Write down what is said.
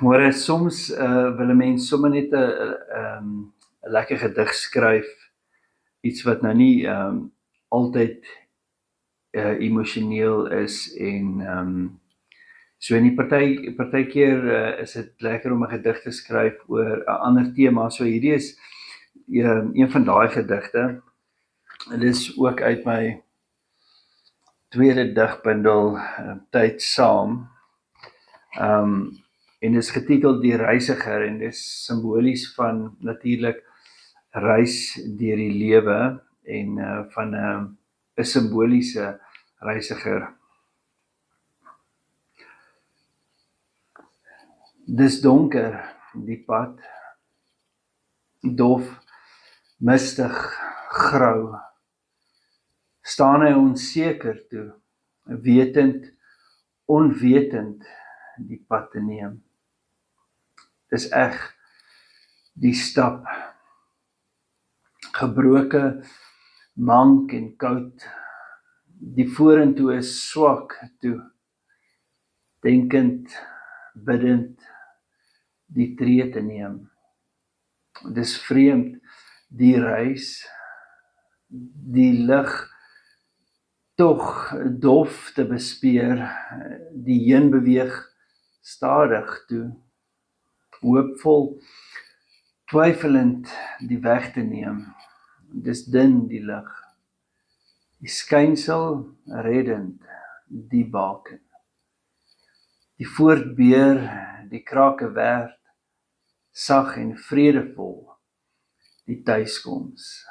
Maar soms wil 'n mens sommer net 'n lekker gedig skryf, iets wat nou nie altyd emosioneel is en so in die partykeer is dit lekker om 'n gedig te skryf oor 'n ander tema. So hierdie is een van daai gedigte. Dit is ook uit my tweede digbundel, Tyd Saam. En is getiteld Die Reisiger en dis simbolies van natuurlik reis deur die lewe en van 'n simboliese reisiger. Dis donker, die pad, dof, mistig, grou, staan hy onseker toe, wetend, onwetend die pad te neem. Dis eg, die stap, gebroke, mank en koud, die vorentoe is swak toe, denkend, bidend, die tree te neem. Dis vreemd, die reis, die lig tog dof te bespeer, die heen beweeg stadig toe, hoopvol, twyfelend die weg te neem. Dis dun die lig, die skynsel reddend die baken, die voortbeer die krake werd, sag en vredevol die tuiskoms.